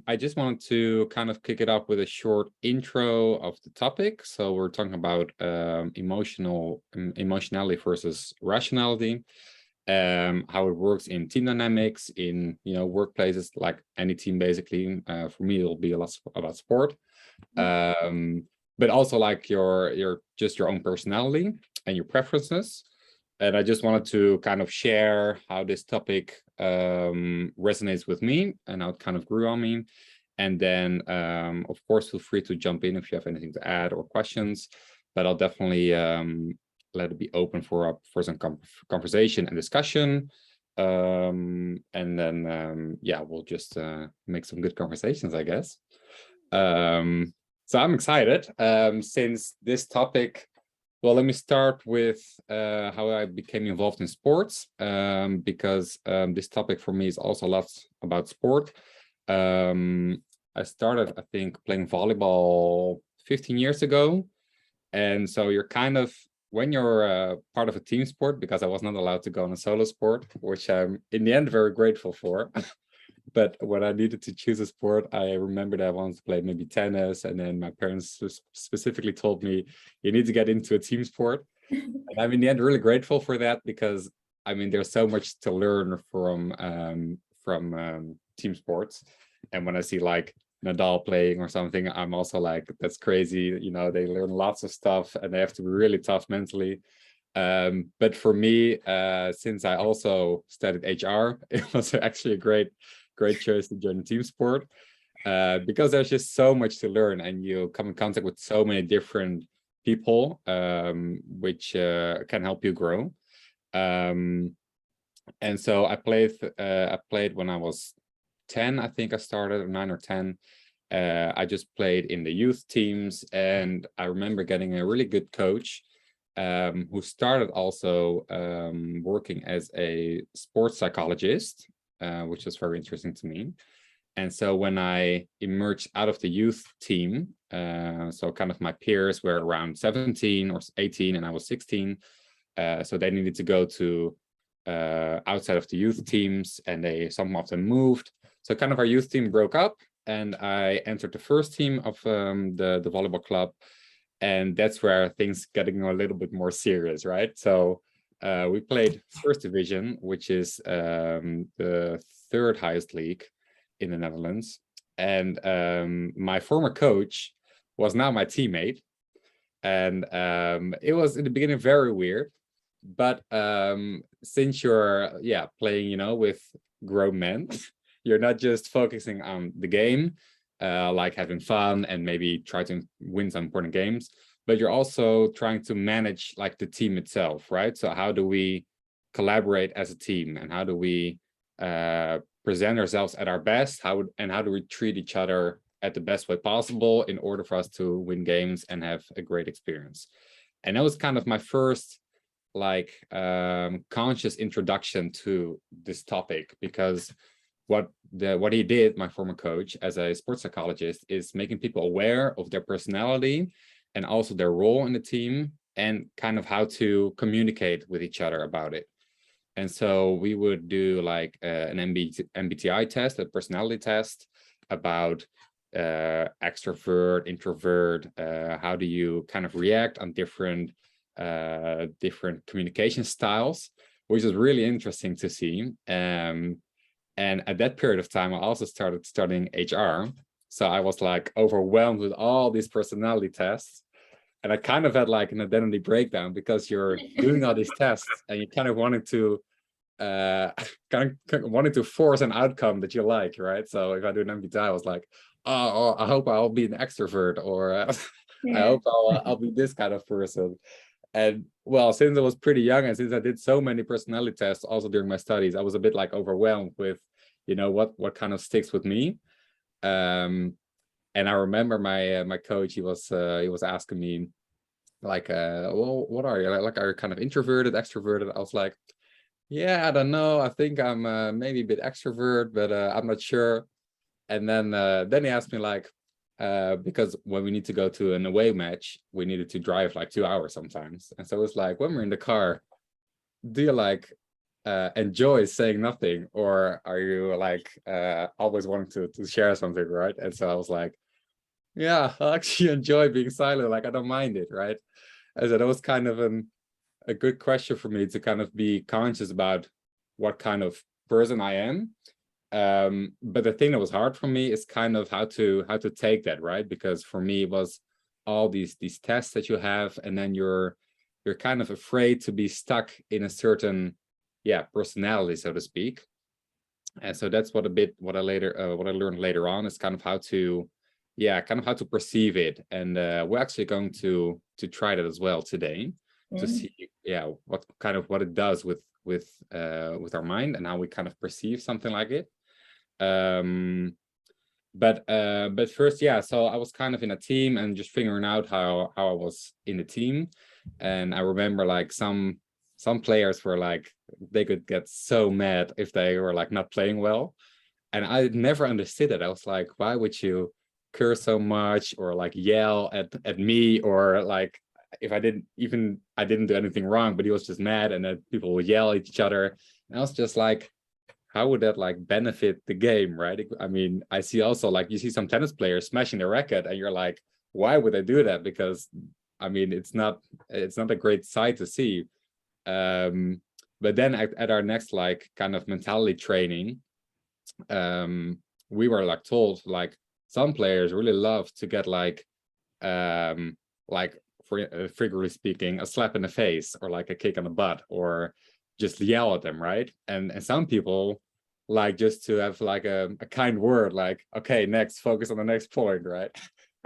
I just wanted to kind of kick it up with a short intro of the topic. So we're talking about emotionality versus rationality, how it works in team dynamics, in workplaces, like any team basically. For me, it'll be a lot about sport, but also like your just your own personality and your preferences. And I just wanted to kind of share how this topic resonates with me and how it kind of grew on me. And then, of course, feel free to jump in if you have anything to add or questions. But I'll definitely let it be open for some conversation and discussion. And then, yeah, we'll just make some good conversations, I guess. So I'm excited since this topic. Well, let me start with how I became involved in sports, because this topic for me is also a lot about sport. I started, I think, playing volleyball 15 years ago. And so you're kind of, when you're part of a team sport, because I was not allowed to go on a solo sport, which I'm in the end very grateful for. But when I needed to choose a sport, I remember that I wanted to play maybe tennis. And then my parents specifically told me, you need to get into a team sport. And I'm in the end really grateful for that, because I mean, there's so much to learn from team sports. And when I see like Nadal playing or something, I'm also like, that's crazy. They learn lots of stuff and they have to be really tough mentally. But for me, since I also studied HR, it was actually a great choice to join a team sport, because there's just so much to learn and you come in contact with so many different people, which can help you grow. And so I played when I was 10, I think I started, or 9 or 10. I just played in the youth teams, and I remember getting a really good coach who started also working as a sports psychologist, which was very interesting to me. And so when I emerged out of the youth team, so kind of my peers were around 17 or 18 and I was 16. So they needed to go to outside of the youth teams, and some of them moved. So kind of our youth team broke up, and I entered the first team of the volleyball club. And that's where things getting a little bit more serious, right? So we played first division, which is the third highest league in the Netherlands. And my former coach was now my teammate. And it was in the beginning very weird. But since you're playing, with grown men, you're not just focusing on the game, like having fun and maybe try to win some important games, but you're also trying to manage like the team itself, right? So how do we collaborate as a team, and how do we present ourselves at our best? How do we treat each other at the best way possible in order for us to win games and have a great experience? And that was kind of my first like conscious introduction to this topic, because what he did, my former coach, as a sports psychologist, is making people aware of their personality and also their role in the team, and kind of how to communicate with each other about it. And so we would do like an MBTI test, a personality test, about extrovert, introvert, how do you kind of react on different communication styles, which is really interesting to see. And at that period of time, I also started studying HR. So I was like overwhelmed with all these personality tests. And I kind of had like an identity breakdown, because you're doing all these tests and you kind of wanted to force an outcome that you like, right? So if I do an MBTI, I was like, oh, I hope I'll be an extrovert, or I hope I'll be this kind of person. And well, since I was pretty young and since I did so many personality tests also during my studies, I was a bit like overwhelmed with, what kind of sticks with me. And I remember my coach, he was asking me like, well, what are you like? Are you kind of introverted, extroverted? I was like, yeah, I don't know. I think I'm maybe a bit extrovert, but I'm not sure. And then he asked me like, because when we need to go to an away match, we needed to drive like 2 hours sometimes. And so it's like, when we're in the car, do you like enjoy saying nothing, or are you like always wanting to share something, right? And so I was like, yeah, I actually enjoy being silent. Like I don't mind it, right? And so that was kind of a good question for me to kind of be conscious about what kind of person I am. But the thing that was hard for me is kind of how to take that, right? Because for me it was all these tests that you have, and then you're kind of afraid to be stuck in a certain personality, so to speak. And so that's what I learned later on is kind of how to how to perceive it. And we're actually going to try that as well today to see what it does with our mind and how we kind of perceive something like it. But first, so I was kind of in a team and just figuring out how I was in the team. And I remember like some players were like, they could get so mad if they were like not playing well. And I never understood it. I was like, why would you curse so much or like yell at me, or like if I didn't do anything wrong, but he was just mad, and then people would yell at each other. And I was just like, how would that like benefit the game, right? I mean, I see also like you see some tennis players smashing their racket, and you're like, why would they do that? Because I mean, it's not a great sight to see. But then at our next like kind of mentality training, we were like told like some players really love to get like for figuratively speaking, a slap in the face or like a kick on the butt, or just yell at them, right? And some people like just to have like a kind word, like, okay, next, focus on the next point, right?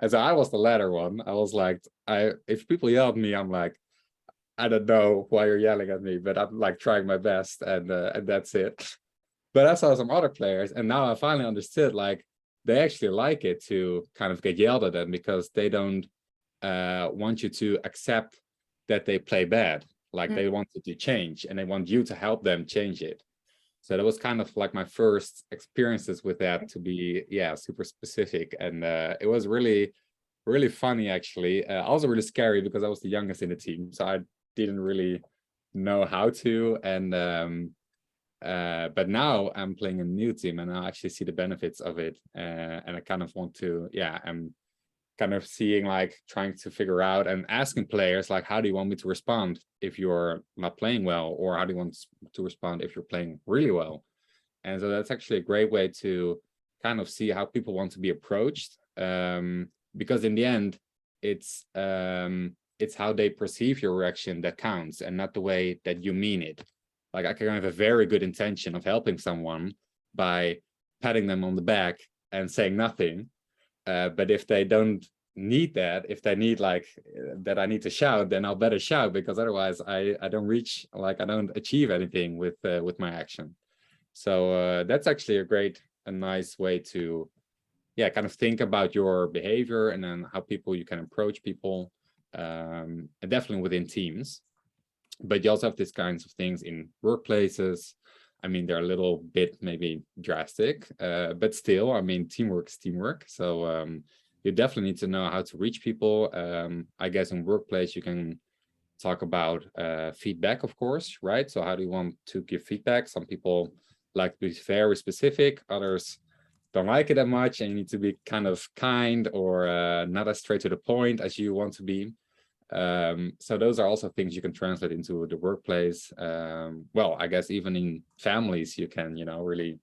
And so I was the latter one. I was like, if people yell at me, I'm like, I don't know why you're yelling at me, but I'm like trying my best, and that's it. But I saw some other players, and now I finally understood, like, they actually like it to kind of get yelled at them because they don't want you to accept that they play bad. Like they want it to change, and they want you to help them change it. So that was kind of like my first experiences with that, to be super specific. And it was really, really funny, actually. Also really scary because I was the youngest in the team, so I didn't really know how to. And but now I'm playing a new team, and I actually see the benefits of it. And I kind of want to, I'm kind of seeing, like, trying to figure out and asking players, like, how do you want me to respond if you're not playing well, or how do you want to respond if you're playing really well? And so that's actually a great way to kind of see how people want to be approached, because in the end, it's how they perceive your reaction that counts, and not the way that you mean it. Like, I can have a very good intention of helping someone by patting them on the back and saying nothing, but if they don't need that, if they need like that I need to shout, then I'll better shout, because otherwise I don't reach, like, I don't achieve anything with my action. So that's actually a nice way to kind of think about your behavior, and then how you can approach people, and definitely within teams. But you also have these kinds of things in workplaces. I mean, they're a little bit maybe drastic, but still, I mean, teamwork is teamwork. So you definitely need to know how to reach people. I guess in workplace, you can talk about feedback, of course, right? So how do you want to give feedback? Some people like to be very specific, others don't like it that much, and you need to be kind of kind, or not as straight to the point as you want to be. So those are also things you can translate into the workplace. Well, I guess even in families, you can, really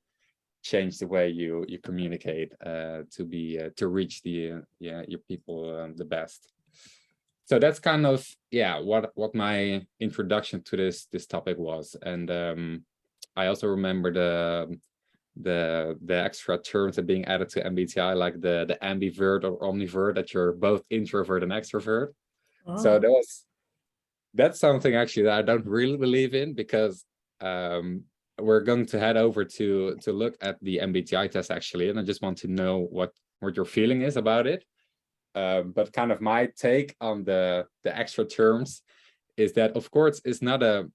change the way you communicate to reach the your people the best. So that's kind of what my introduction to this topic was. And I also remember the extra terms that being added to MBTI, like the ambivert or omnivert, that you're both introvert and extrovert. So that's something actually that I don't really believe in, because we're going to head over to look at the MBTI test, actually, and I just want to know what your feeling is about it. But kind of my take on the extra terms is that, of course, it's not a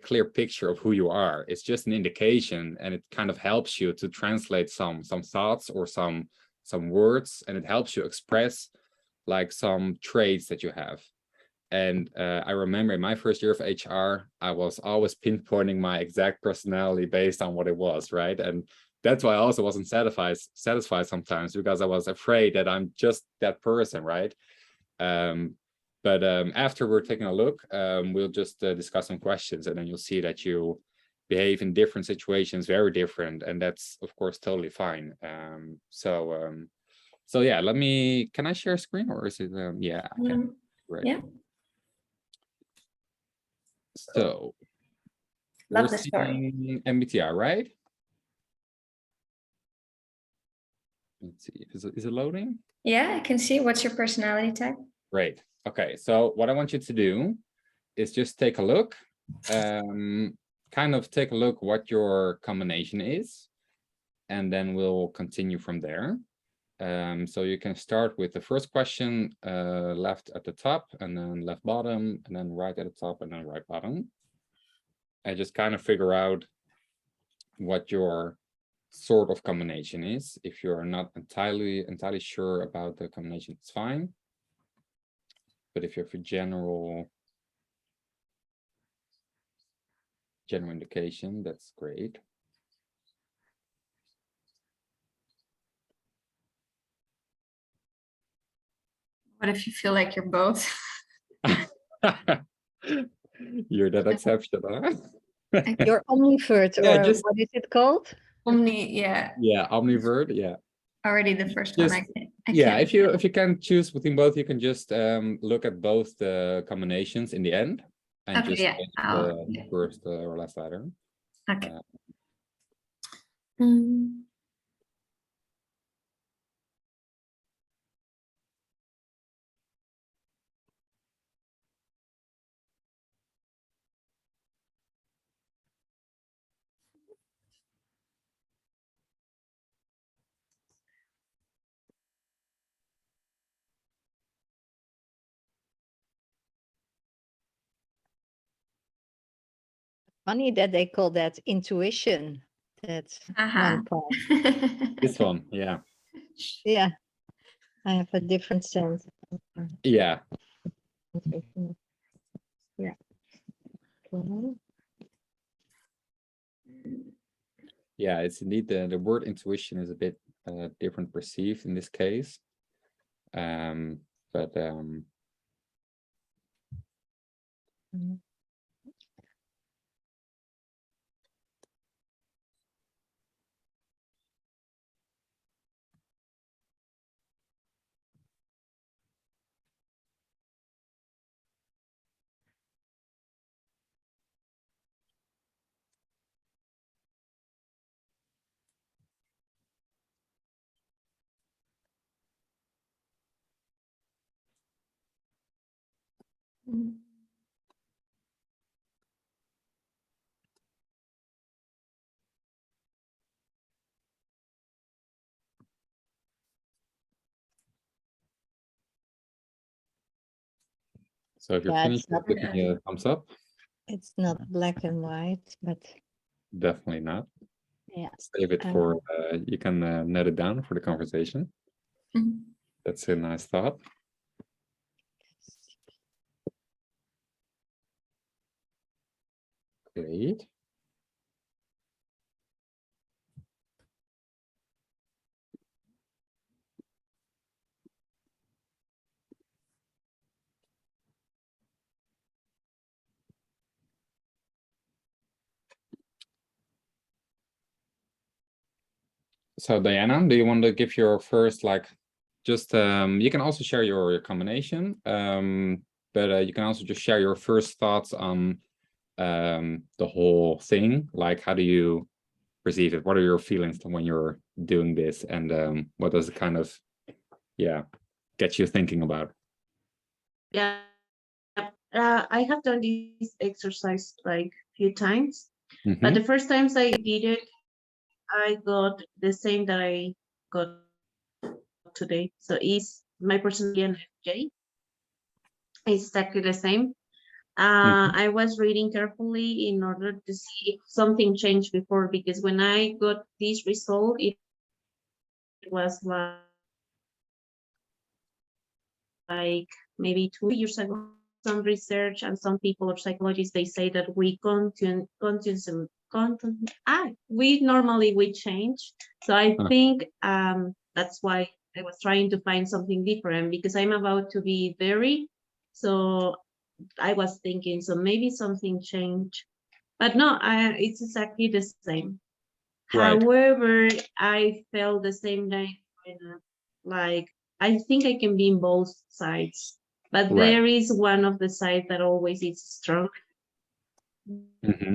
clear picture of who you are. It's just an indication, and it kind of helps you to translate some thoughts or some words, and it helps you express like some traits that you have. And I remember in my first year of HR, I was always pinpointing my exact personality based on what it was, right? And that's why I also wasn't satisfied sometimes, because I was afraid that I'm just that person, right? But after we're taking a look, we'll just discuss some questions, and then you'll see that you behave in different situations very different, and that's of course totally fine. So yeah, can I share a screen, or is it yeah, okay. Right. Yeah. So Love we're the story. seeing MBTI, right? Let's see, is it loading? Yeah, I can see. What's your personality type? Great. Okay, so what I want you to do is just take a look, kind of take a look what your combination is, and then we'll continue from there. So you can start with the first question, left at the top, and then left bottom, and then right at the top, and then right bottom. And just kind of figure out what your sort of combination is. If you're not entirely sure about the combination, it's fine. But if you have a general indication, that's great. What if you feel like you're both? You're that exception, huh? You're omnivert, Yeah, or what is it called? Yeah. Yeah, omnivert, yeah. Already the first Just, one. Yeah, if you can choose between both, you can just look at both the combinations in the end, and Okay, just yeah. change the first or last letter. Okay. Funny that they call that intuition. That's one part. This one, yeah. Yeah, I have a different sense. Yeah. Yeah. Yeah, it's indeed the word intuition is a bit different perceived in this case. But so if you're finished, give me a thumbs up. It's not black and white, but Definitely not. yeah. Save it for you can note it down for the conversation. That's a nice thought. Great. So Diana, do you want to give your first, like, just you can also share your combination, but you can also just share your first thoughts on the whole thing. Like, how do you perceive it? What are your feelings when you're doing this, and what does it kind of, yeah, get you thinking about? Yeah, I have done this exercise like a few times, but the first times I did it, I got the same that I got today. So is my personality NFJ. It's exactly the same. I was reading carefully in order to see if something changed before, because when I got this result, it was like maybe 2 years ago. some research and some people or psychologists, they say that we we change. So I think that's why I was trying to find something different, because I'm about to be very, so I was thinking, so maybe something changed, but no, it's exactly the same. Right. However, I felt the same like, I think I can be in both sides, but Right. there is one of the sides that always is strong.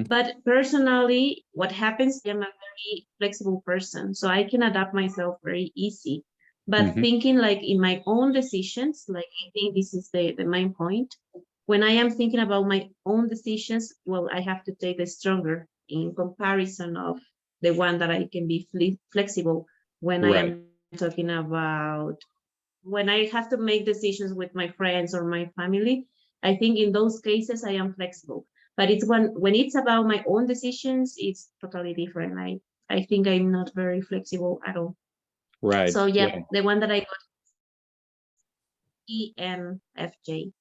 But personally, what happens, I'm a very flexible person, so I can adapt myself very easy. But thinking like in my own decisions, like I think this is the main point. When I am thinking about my own decisions, well, I have to take the stronger in comparison of the one that I can be flexible when I am talking about, when I have to make decisions with my friends or my family. I think in those cases I am flexible. But it's when it's about my own decisions, it's totally different. I think I'm not very flexible at all. Right. So yeah, the one that I got, ENFJ.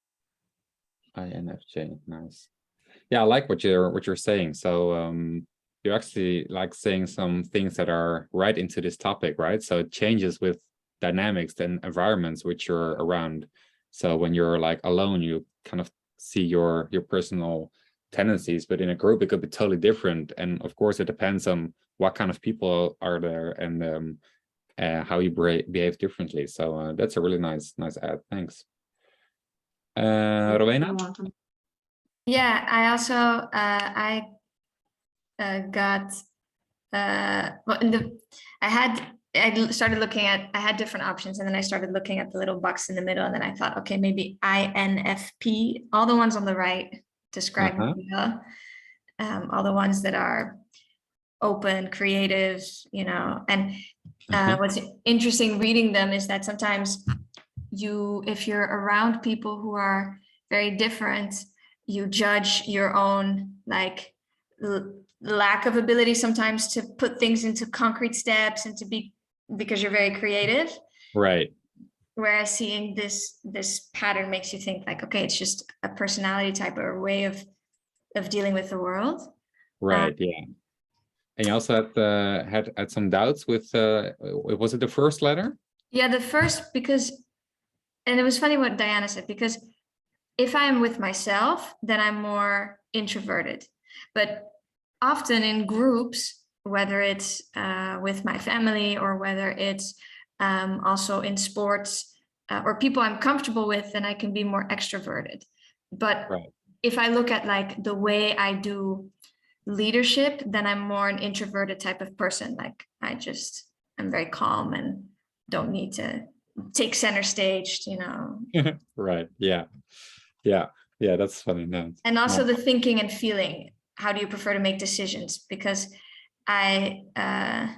INFJ, nice. Yeah, I like what you're saying. So you're actually like saying some things that are right into this topic, right? So it changes with dynamics and environments which you're around. So when you're like alone, you kind of see your personal tendencies, but in a group it could be totally different. And of course it depends on what kind of people are there and how you behave differently. So that's a really nice add. Thanks. Rowena? Yeah, I also got well, I started looking at, I had different options, and then I started looking at the little box in the middle, and then I thought, okay, maybe INFP. All the ones on the right describe me well. All the ones that are open, creative, you know. And what's interesting reading them is that sometimes if you're around people who are very different, you judge your own like lack of ability sometimes to put things into concrete steps and to be, because you're very creative. Right. Whereas seeing this pattern makes you think like, okay, it's just a personality type or a way of dealing with the world. Right. Yeah. And you also had some doubts with was it the first letter? Yeah, the first, because, and it was funny what Diana said, because if I'm with myself, then I'm more introverted. But often in groups, whether it's with my family or whether it's also in sports or people I'm comfortable with, then I can be more extroverted. But if I look at like the way I do leadership, then I'm more an introverted type of person. Like I'm very calm and don't need to take center stage, you know. Right. Yeah. That's funny. No. And also the thinking and feeling. How do you prefer to make decisions? Because oh no,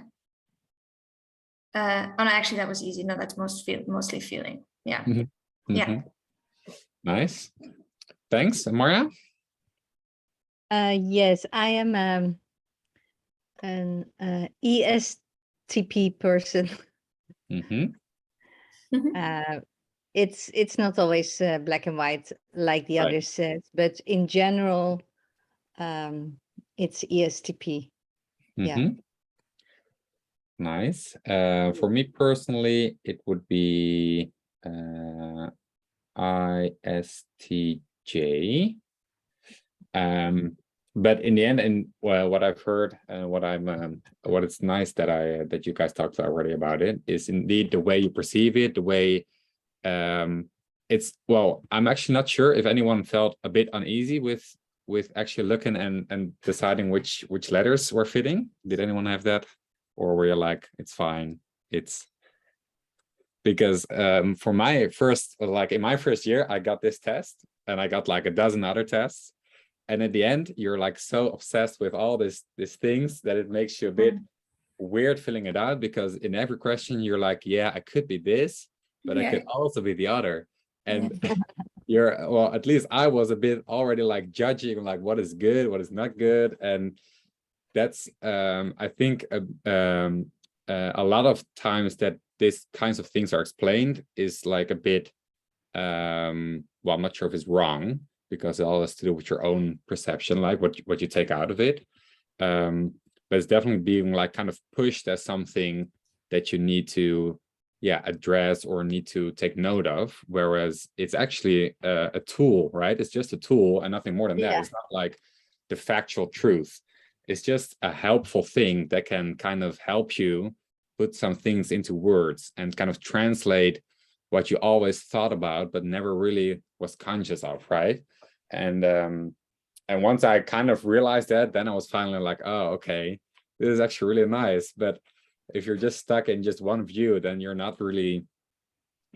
actually that was easy. No, that's mostly feeling. Yeah. Yeah. Nice. Thanks. Marja? Yes, I am an ESTP person. It's not always black and white like the others said, but in general, it's ESTP. Yeah. Nice. For me personally, it would be ISTJ. But in the end, and what I've heard, what it's nice that you guys talked already about it, is indeed the way you perceive it, the way it's, well, I'm actually not sure if anyone felt a bit uneasy with actually looking and deciding which letters were fitting. Did anyone have that, or were you like, it's fine? It's because for my first, like in my first year, I got this test and I got like a dozen other tests. And at the end, you're like so obsessed with all these things that it makes you a bit weird filling it out, because in every question you're like, yeah, I could be this, but I could also be the other. And well, at least I was a bit already like judging like what is good, what is not good. And that's I think a lot of times that these kinds of things are explained is like a bit well, I'm not sure if it's wrong, because it all has to do with your own perception, like what you take out of it. But it's definitely being like kind of pushed as something that you need to address or need to take note of, whereas it's actually a tool, right? It's just a tool and nothing more than that. It's not like the factual truth. It's just a helpful thing that can kind of help you put some things into words and kind of translate what you always thought about but never really was conscious of, right? And once I kind of realized that, then I was finally like, oh, okay, this is actually really nice. But if you're just stuck in just one view, then you're not really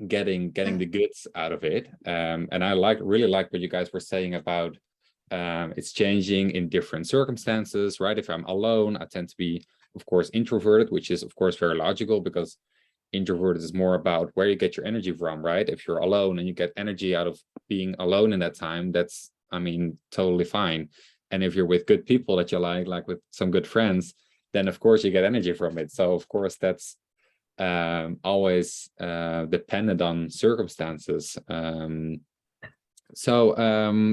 getting the goods out of it. And I really like what you guys were saying about it's changing in different circumstances, right? If I'm alone, I tend to be, of course, introverted, which is, of course, very logical, because introverted is more about where you get your energy from, right? If you're alone and you get energy out of being alone in that time, that's, I mean, totally fine. And if you're with good people that you like with some good friends, then of course you get energy from it. So of course that's always dependent on circumstances. So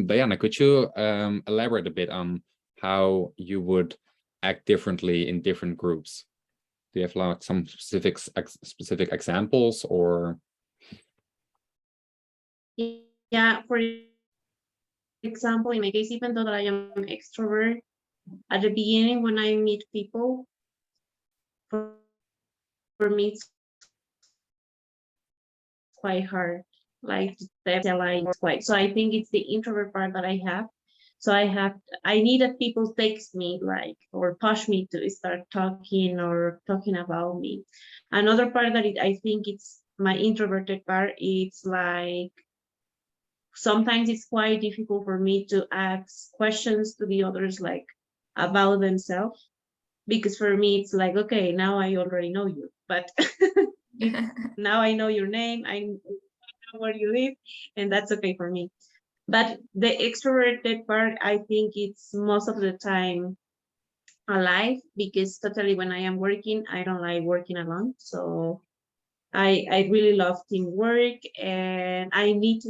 Diana, could you elaborate a bit on how you would act differently in different groups? Do you have like some specific examples, or? Yeah, for example, in my case, even though that I am an extrovert, at the beginning when I meet people, for me it's quite hard, like quite. So I think it's the introvert part that I have. So I need that people text me, like, or push me to start talking or talking about me. Another part that I think it's my introverted part, it's like sometimes it's quite difficult for me to ask questions to the others, like about themselves, because for me it's like, okay, now I already know you, but now I know your name, I know where you live, and that's okay for me. But the extroverted part, I think it's most of the time alive, because totally when I am working, I don't like working alone. So I really love teamwork, and I need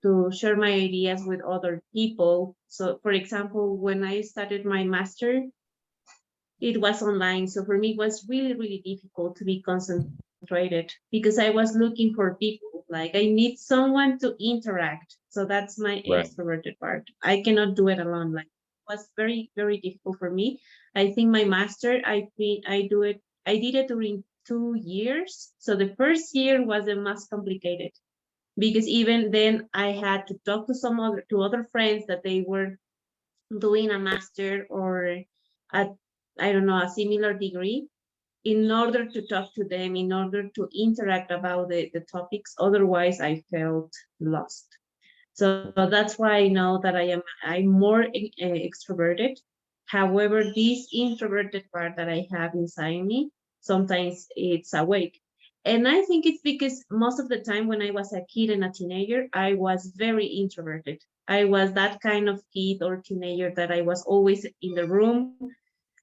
to share my ideas with other people. So for example, when I started my master, it was online. So for me, it was really, really difficult to be concentrated, because I was looking for people. Like, I need someone to interact. So that's my extroverted part. I cannot do it alone. Like, it was very, very difficult for me. I think my master, I did it during 2 years. So the first year was the most complicated, because even then I had to talk to other friends that they were doing a master or I don't know, a similar degree, in order to talk to them, in order to interact about the topics. Otherwise I felt lost. So that's why I know that I'm more extroverted. However, this introverted part that I have inside me, sometimes it's awake. And I think it's because most of the time when I was a kid and a teenager, I was very introverted. I was that kind of kid or teenager that I was always in the room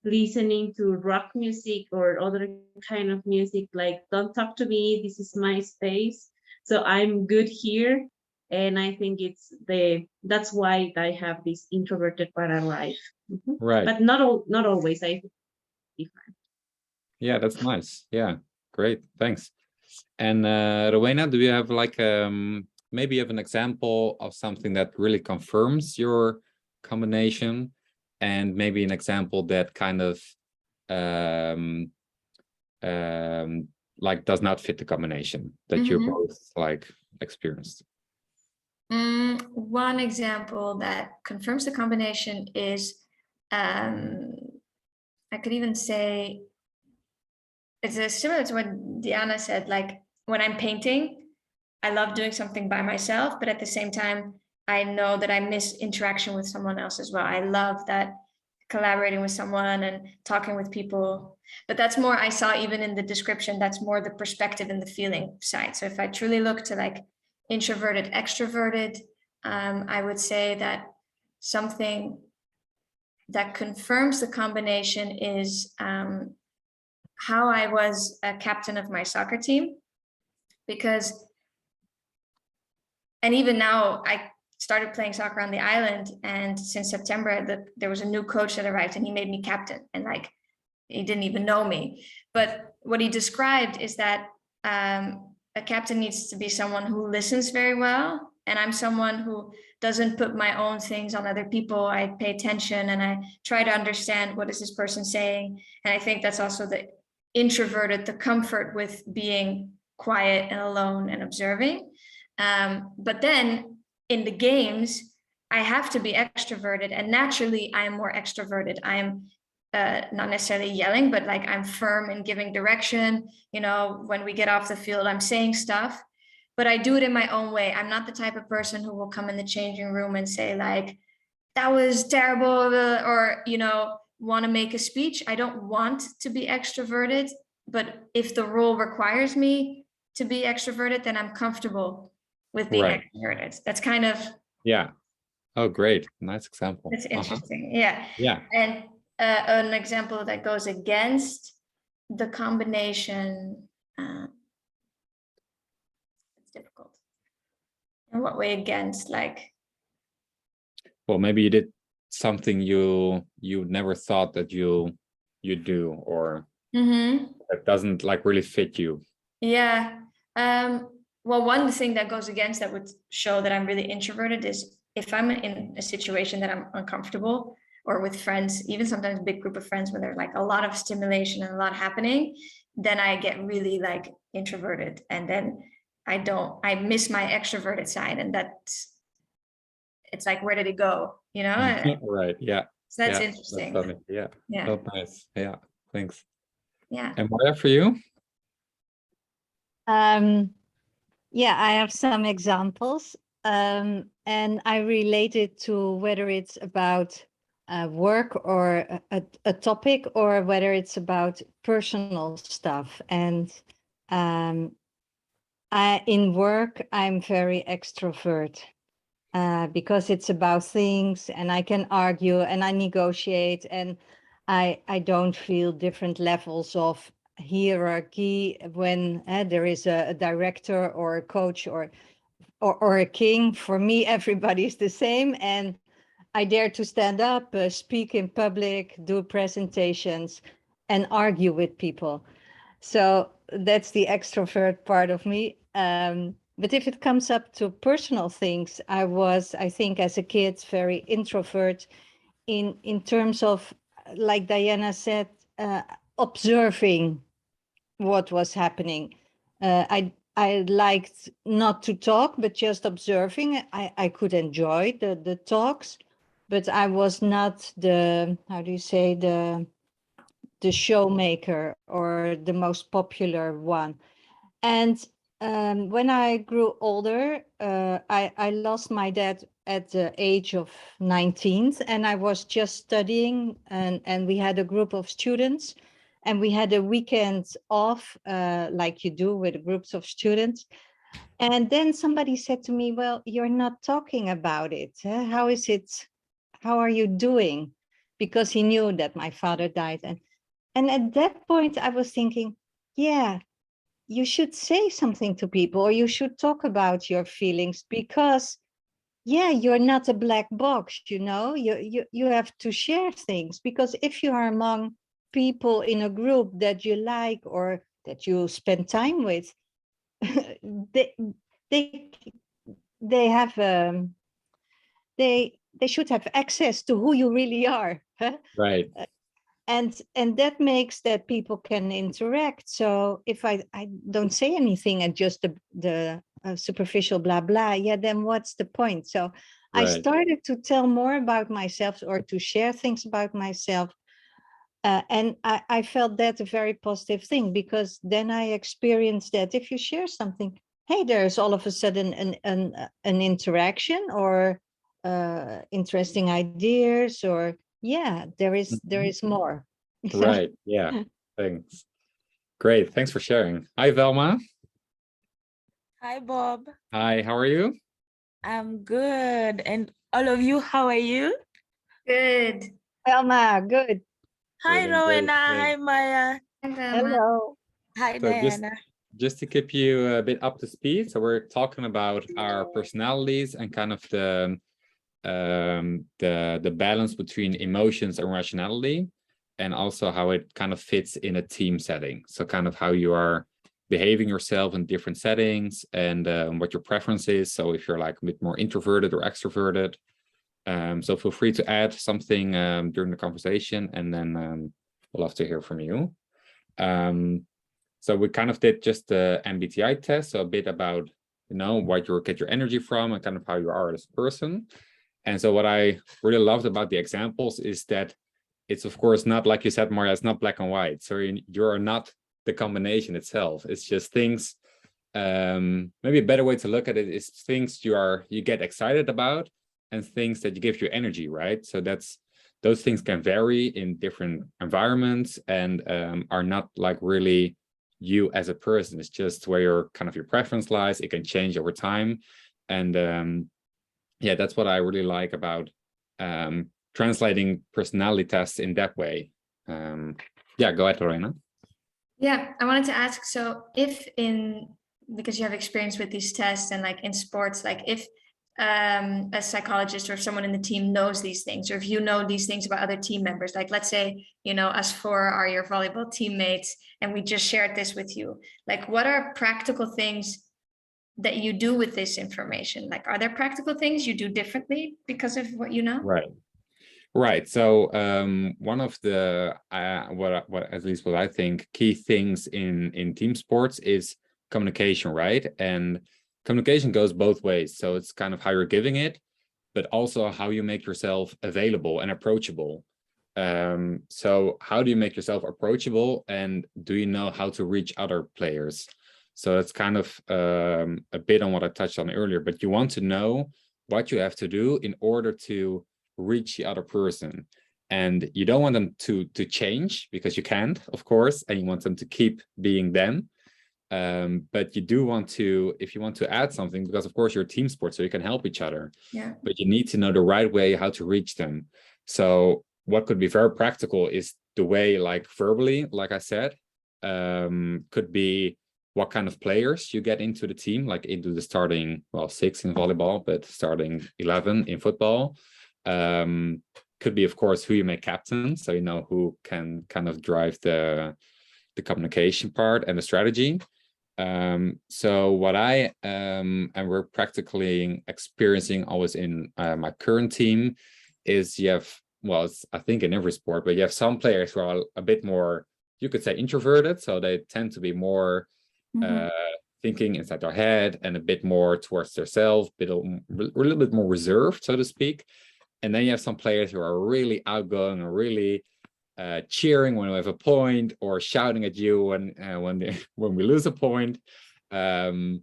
listening to rock music or other kind of music, like, don't talk to me, this is my space, so I'm good here. And I think that's why I have this introverted part of life. Right. But not always. I think different. Yeah, that's nice. Yeah, great, thanks. And Rowena, do you have like maybe you have an example of something that really confirms your combination, and maybe an example that kind of like does not fit the combination that you both like experienced? One example that confirms the combination is, I could even say it's similar to what Diana said. Like, when I'm painting, I love doing something by myself, but at the same time, I know that I miss interaction with someone else as well. I love that, collaborating with someone and talking with people. But that's more, I saw even in the description, that's more the perspective and the feeling side. So if I truly look to like introverted, extroverted, I would say that something that confirms the combination is how I was a captain of my soccer team. Because, and even now, started playing soccer on the island, and since September, there was a new coach that arrived, and he made me captain, and like he didn't even know me. But what he described is that a captain needs to be someone who listens very well, and I'm someone who doesn't put my own things on other people. I pay attention and I try to understand what is this person saying. And I think that's also the introverted, the comfort with being quiet and alone and observing. But then in the games, I have to be extroverted, and naturally I am more extroverted. I am not necessarily yelling, but like I'm firm in giving direction. You know, when we get off the field, I'm saying stuff, but I do it in my own way. I'm not the type of person who will come in the changing room and say like, that was terrible, or, you know, want to make a speech. I don't want to be extroverted, but if the role requires me to be extroverted, then I'm comfortable with being extroverted. That's kind of, yeah. Oh, great. Nice example. it's interesting. Yeah. Yeah. And an example that goes against the combination, it's difficult. In what way against? Like, well, maybe you did something you never thought that you do, or that doesn't like really fit you. Yeah. Well, one thing that goes against that would show that I'm really introverted is if I'm in a situation that I'm uncomfortable, or with friends, even sometimes a big group of friends, when there's like a lot of stimulation and a lot happening, then I get really like introverted, and then I miss my extroverted side, and it's like, where did it go? You know? Right. Yeah. So that's yeah, interesting. That's funny. Yeah. Yeah. Oh, nice. Yeah. Thanks. Yeah. And what for you? Yeah, I have some examples, and I relate it to whether it's about work or a topic, or whether it's about personal stuff. And in work, I'm very extrovert because it's about things, and I can argue and I negotiate, and I don't feel different levels of hierarchy when there is a director or a coach or a king. For me, everybody's the same, and I dare to stand up, speak in public, do presentations, and argue with people. So that's the extrovert part of me. But if it comes up to personal things, I think as a kid, very introvert in terms of, like Diana said, observing what was happening. I liked not to talk, but just observing. I could enjoy the talks, but I was not the, how do you say, the showmaker or the most popular one. And when I grew older, I lost my dad at the age of 19, and I was just studying, and we had a group of students, and we had a weekend off, like you do with groups of students. And then somebody said to me, well, you're not talking about it. How is it? How are you doing? Because he knew that my father died. And at that point, I was thinking, yeah, you should say something to people, or you should talk about your feelings, because, yeah, you're not a black box, you know, you have to share things, because if you are among people in a group that you like or that you spend time with, they have they should have access to who you really are. Right. And that makes that people can interact. So if I don't say anything and just the superficial blah blah, yeah, then what's the point? So I started to tell more about myself, or to share things about myself, and I felt that a very positive thing, because then I experienced that if you share something, hey, there's all of a sudden an interaction, or interesting ideas, or yeah, there is more. Right. Yeah. Thanks. Great. Thanks for sharing. Hi, Velma. Hi, Bob. Hi, how are you? I'm good. And all of you, how are you? Good. Elma, good. Hi, Good and great. Rowena. Hey. Hi, Maya. Hi, Velma. Hello. Hi, So Diana. just to keep you a bit up to speed, so we're talking about our personalities and kind of the balance between emotions and rationality, and also how it kind of fits in a team setting. So kind of how you are behaving yourself in different settings, and what your preference is. So if you're like a bit more introverted or extroverted. So feel free to add something during the conversation, and then we'll love to hear from you. So we kind of did just the MBTI test, so a bit about, you know, what you get your energy from and kind of how you are as a person. And so what I really loved about the examples is that it's, of course, not, like you said, Maria, it's not black and white. So you're not the combination itself. It's just things, maybe a better way to look at it is things you get excited about and things that you give you energy, right? So those things can vary in different environments and are not like really you as a person. It's just where your kind of your preference lies. It can change over time. And yeah, that's what I really like about translating personality tests in that way. Yeah, go ahead, Lorena. Yeah, I wanted to ask, so because you have experience with these tests and like in sports, like if a psychologist or someone in the team knows these things, or if you know these things about other team members, like let's say, you know, us four are your volleyball teammates and we just shared this with you, like what are practical things that you do with this information? Like, are there practical things you do differently because of what you know? Right. So one of the what at least what I think key things in team sports is communication, right? And communication goes both ways. So it's kind of how you're giving it, but also how you make yourself available and approachable. So how do you make yourself approachable, and do you know how to reach other players? So it's kind of a bit on what I touched on earlier, but you want to know what you have to do in order to reach the other person. And you don't want them to change, because you can't, of course, and you want them to keep being them. But you do want to, if you want to add something, because of course you're a team sport, so you can help each other. Yeah. But you need to know the right way how to reach them. So what could be very practical is the way, like verbally, like I said, could be what kind of players you get into the team, like into the starting, well, 6 in volleyball, but starting 11 in football. Could be, of course, who you make captain, so you know who can kind of drive the communication part and the strategy. So what I and we're practically experiencing always in my current team is you have, well, it's, I think in every sport, but you have some players who are a bit more, you could say, introverted, so they tend to be more thinking inside their head and a bit more towards themselves, a little bit more reserved, so to speak. And then you have some players who are really outgoing and really cheering when we have a point, or shouting at you when we lose a point. And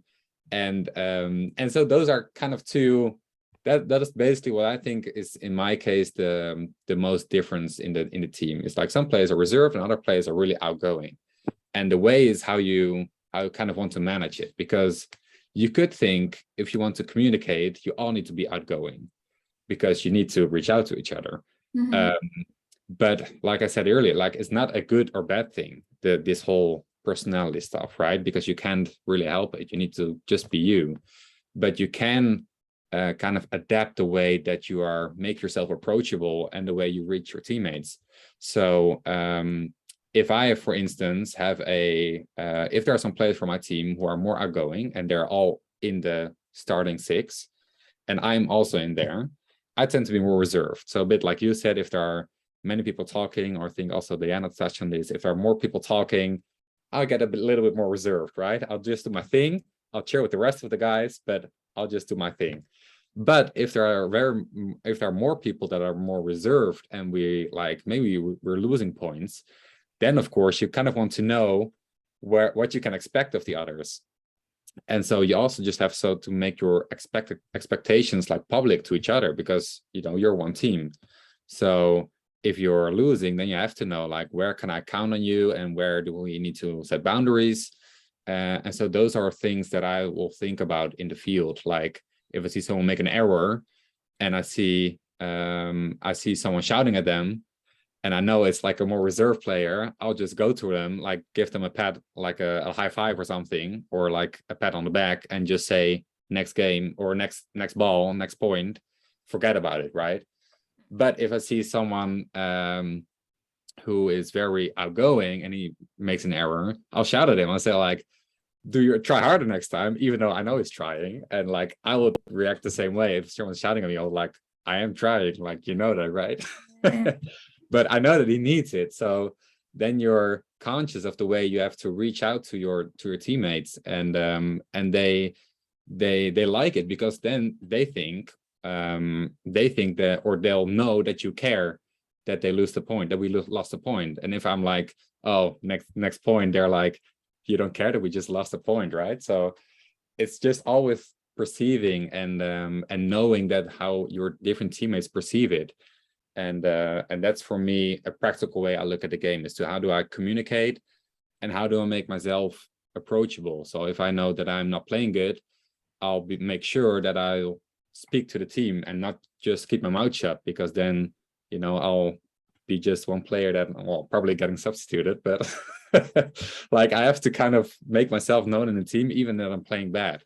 so those are kind of two. That is basically what I think is, in my case, the most difference in the team. It's like some players are reserved and other players are really outgoing. And the way is how you kind of want to manage it, because you could think if you want to communicate, you all need to be outgoing, because you need to reach out to each other. But like I said earlier, like it's not a good or bad thing, this whole personality stuff, right? Because you can't really help it. You need to just be you. But you can kind of adapt the way that you make yourself approachable and the way you reach your teammates. So if I, for instance, have if there are some players from my team who are more outgoing and they're all in the starting 6, and I'm also in there, I tend to be more reserved. So a bit like you said, if there are many people talking, or I think also Diana touched on this, if there are more people talking, I'll get a little bit more reserved, right? I'll just do my thing. I'll cheer with the rest of the guys, but I'll just do my thing. But if there are more people that are more reserved, and maybe we're losing points, then of course you kind of want to know what you can expect of the others. And so you also just have to make your expectations like public to each other, because you're one team. So if you're losing, then you have to know, like, where can I count on you, and where do we need to set boundaries? And so those are things that I will think about in the field. Like if I see someone make an error and I see someone shouting at them, and I know it's like a more reserved player, I'll just go to them, like give them a pat, like a high five or something, or like a pat on the back, and just say next game or next ball, next point, forget about it, right? But if I see someone who is very outgoing and he makes an error, I'll shout at him. I'll say like, do you try harder next time, even though I know he's trying. And like, I would react the same way. If someone's shouting at me, I'll like, I am trying, like, you know that, right? Yeah. But I know that he needs it. So then you're conscious of the way you have to reach out to your teammates, and they like it, because then they think that, or they'll know that you care that they lose the point, that we lost the point. And if I'm like, oh, next point, they're like, you don't care that we just lost a point, right? So it's just always perceiving and knowing that how your different teammates perceive it. And that's, for me, a practical way I look at the game, is to how do I communicate and how do I make myself approachable. So if I know that I'm not playing good, I'll make sure that I'll speak to the team and not just keep my mouth shut, because then, you know, I'll be just one player that, well, probably getting substituted, but like, I have to kind of make myself known in the team, even though I'm playing bad.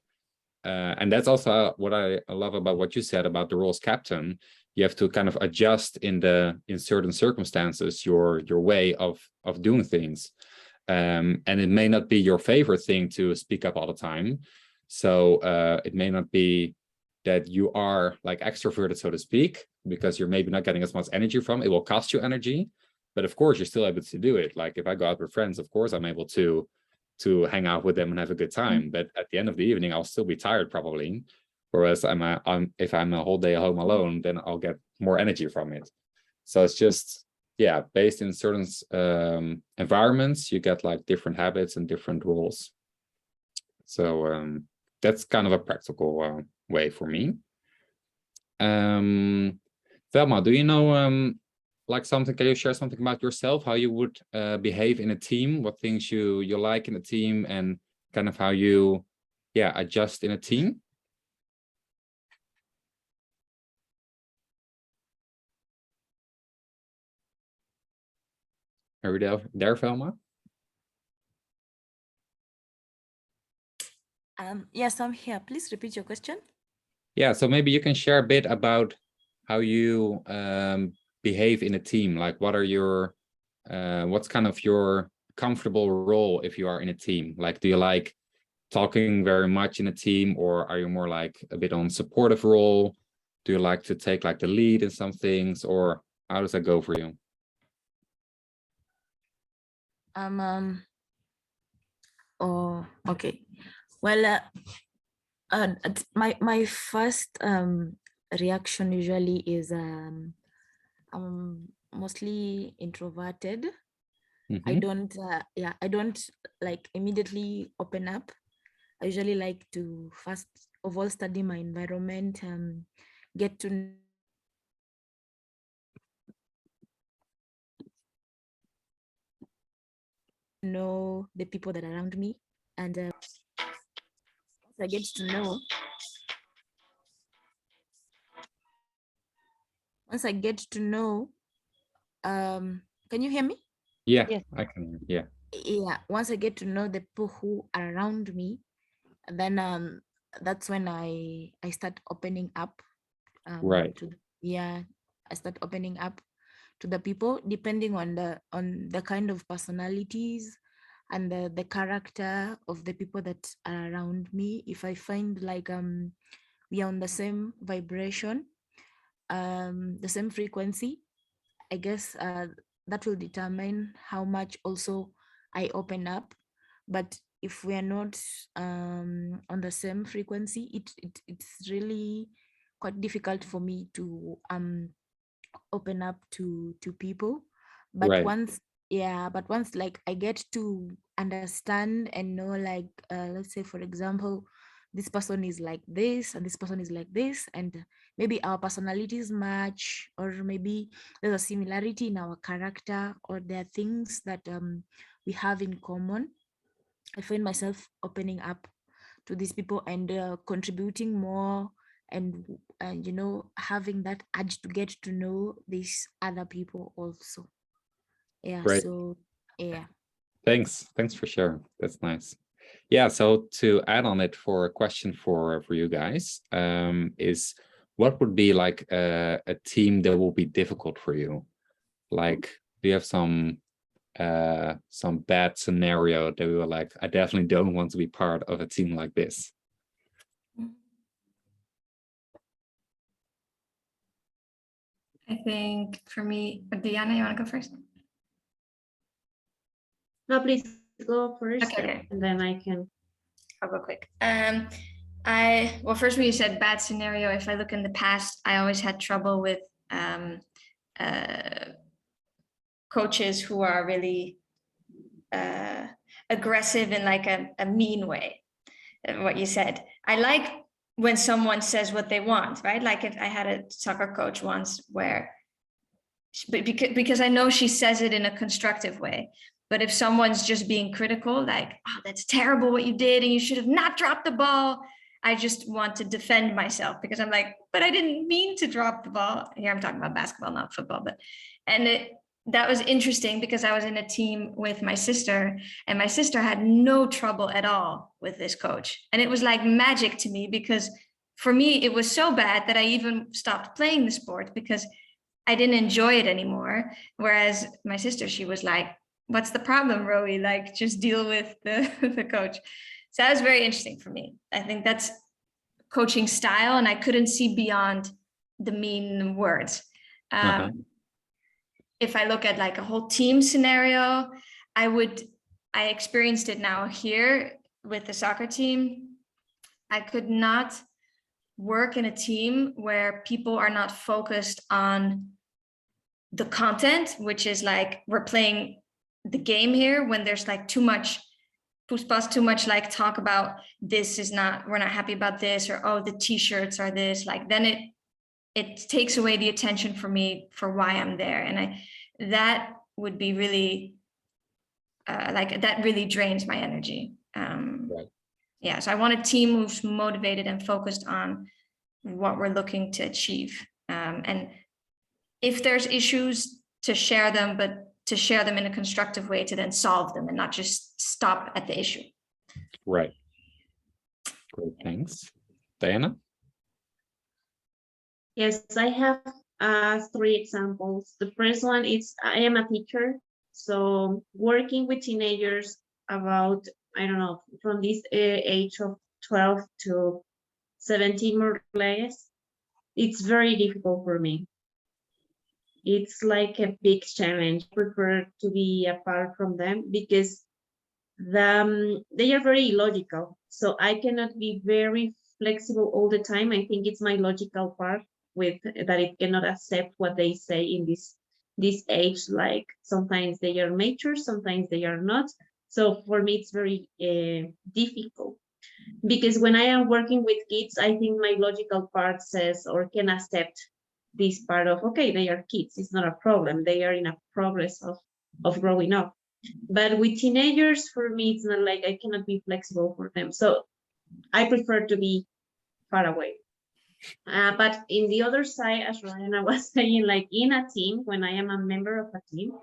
And that's also what I love about what you said about the role as captain. You have to kind of adjust in certain circumstances your way of doing things. And it may not be your favorite thing to speak up all the time. So it may not be that you are like extroverted, so to speak, because you're maybe not getting as much energy from it. It will cost you energy, but of course you're still able to do it. Like if I go out with friends, of course I'm able to hang out with them and have a good time. But at the end of the evening, I'll still be tired probably. Whereas if I'm a whole day home alone, then I'll get more energy from it. So it's just, yeah, based in certain environments, you get like different habits and different roles. So that's kind of a practical way for me. Velma, do you know like something? Can you share something about yourself? How you would behave in a team? What things you like in a team, and kind of how you, yeah, adjust in a team? Are you there, Velma? Yes, I'm here. Please repeat your question. Yeah, so maybe you can share a bit about how you behave in a team. Like, what are your, what's kind of your comfortable role if you are in a team? Like, do you like talking very much in a team, or are you more like a bit on supportive role? Do you like to take like the lead in some things, or how does that go for you? Oh, okay. Well, my first reaction usually is I'm mostly introverted. I don't I don't like immediately open up. I usually like to first of all study my environment, get to know the people that are around me, and once I get to know, can you hear me? Yeah, Yes. I can. Yeah. Yeah, once I get to know the people who are around me, then that's when I start opening up. Right. I start opening up to the people, depending on the kind of personalities and the character of the people that are around me. If I find like we are on the same vibration, the same frequency, I guess that will determine how much also I open up. But if we are not on the same frequency, it's really quite difficult for me to open up to people. But Right. once like I get to understand and know, like let's say for example, this person is like this and this person is like this, and maybe our personalities match, or maybe there's a similarity in our character, or there are things that we have in common, I find myself opening up to these people and contributing more, and you know, having that urge to get to know these other people also. Yeah, Great. so yeah. Thanks for sharing. That's nice. Yeah, so to add on it for a question for you guys, is what would be like a team that will be difficult for you? Like, do you have some bad scenario that we were like, I definitely don't want to be part of a team like this? I think for me, Diana, you want to go first? No, please go first, Okay. and then I can. I'll go quick. Well, first when you said bad scenario, if I look in the past, I always had trouble with coaches who are really aggressive in like a mean way. What you said. I like when someone says what they want, right? Like if I had a soccer coach once where, because I know she says it in a constructive way. But if someone's just being critical, like, oh, that's terrible what you did, and you should have not dropped the ball, I just want to defend myself because I'm like, but I didn't mean to drop the ball. Here I'm talking about basketball, not football. That was interesting because I was in a team with my sister, and my sister had no trouble at all with this coach. And it was like magic to me because for me, it was so bad that I even stopped playing the sport because I didn't enjoy it anymore. Whereas my sister, she was like, what's the problem, Rowie? Like, just deal with the coach. So that was very interesting for me. I think that's coaching style, and I couldn't see beyond the mean words. If I look at like a whole team scenario, I experienced it now here with the soccer team. I could not work in a team where people are not focused on the content, which is like, we're playing the game here, when there's like too much too much like talk about this is not, we're not happy about this, or oh, the t-shirts are this, like then it takes away the attention for me for why I'm there. And that would be really like, that really drains my energy. Right. Yeah, so I want a team who's motivated and focused on what we're looking to achieve. And if there's issues, to share them, but to share them in a constructive way to then solve them and not just stop at the issue. Right. Great, thanks. Diana? Yes, I have 3 examples. The first one is I am a teacher, so working with teenagers about, I don't know, from this age of 12 to 17 more or less, it's very difficult for me. It's like a big challenge. I prefer to be apart from them because they are very illogical. So I cannot be very flexible all the time. I think it's my logical part with that it cannot accept what they say in this age. Like sometimes they are mature, sometimes they are not. So for me, it's very difficult because when I am working with kids, I think my logical part says or can accept this part of, okay, they are kids, it's not a problem, they are in a progress of growing up. But with teenagers, for me, it's not like I cannot be flexible for them, so I prefer to be far away. But in the other side, as Ryan was saying, like in a team, when I am a member of a team,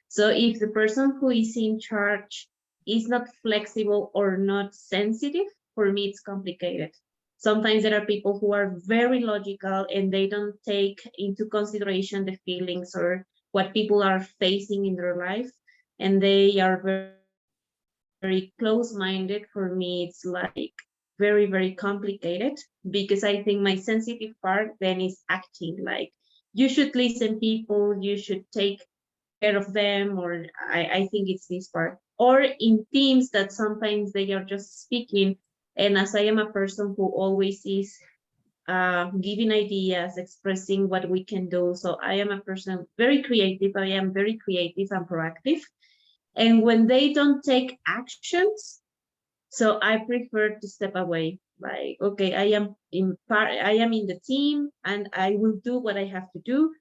so if the person who is in charge is not flexible or not sensitive, for me it's complicated. Sometimes there are people who are very logical and they don't take into consideration the feelings or what people are facing in their life, and they are very, very close-minded. For me, it's like very, very complicated because I think my sensitive part then is acting like you should listen people, you should take care of them, or I think it's this part. Or in teams that sometimes they are just speaking, and as I am a person who always is giving ideas, expressing what we can do, so I am a person very creative. I am very creative and proactive, and when they don't take actions, so I prefer to step away. Like, okay, I am in the team and I will do what I have to do,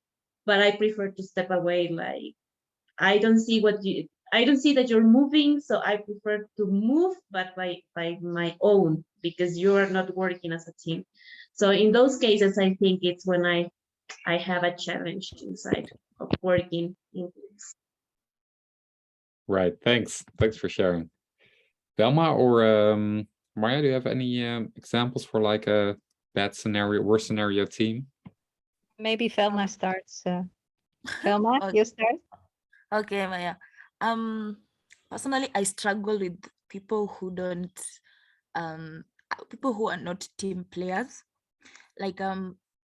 but I prefer to step away. Like, I don't see that you're moving, so I prefer to move, but by my own, because you are not working as a team. So in those cases, I think it's when I have a challenge inside of working in teams. Right. Thanks for sharing. Velma or Maya, do you have any examples for like a bad scenario, worst scenario team? Maybe Velma starts. Velma, Okay. you start. Okay, Maya. Personally, I struggle with people who don't, people who are not team players. Like,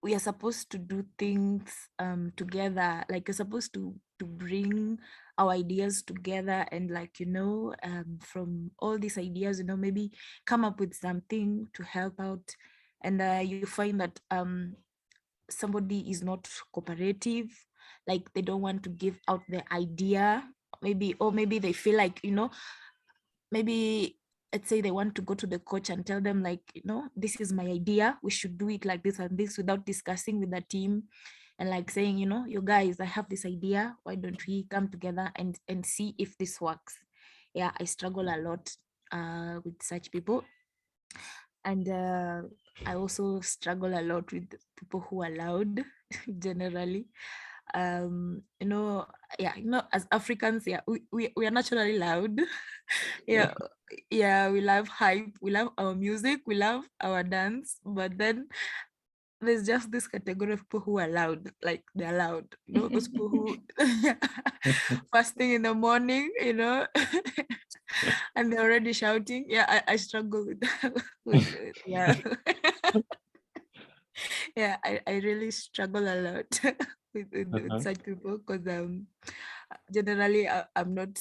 we are supposed to do things together. Like, you're supposed to bring our ideas together, and like, from all these ideas, maybe come up with something to help out. And you find that somebody is not cooperative, like they don't want to give out the idea, maybe, or maybe they feel like, maybe, let's say they want to go to the coach and tell them like, this is my idea, we should do it like this and this, without discussing with the team, and like saying, you guys, I have this idea, why don't we come together and see if this works. Yeah, I struggle a lot with such people. And I also struggle a lot with people who are loud generally. Yeah, as Africans, yeah, we are naturally loud. Yeah, yeah, we love hype, we love our music, we love our dance, but then there's just this category of people who are loud, like they're loud, those people who first thing in the morning, and they're already shouting. Yeah, I struggle with that. Yeah. Yeah, I really struggle a lot with such people, because generally I'm not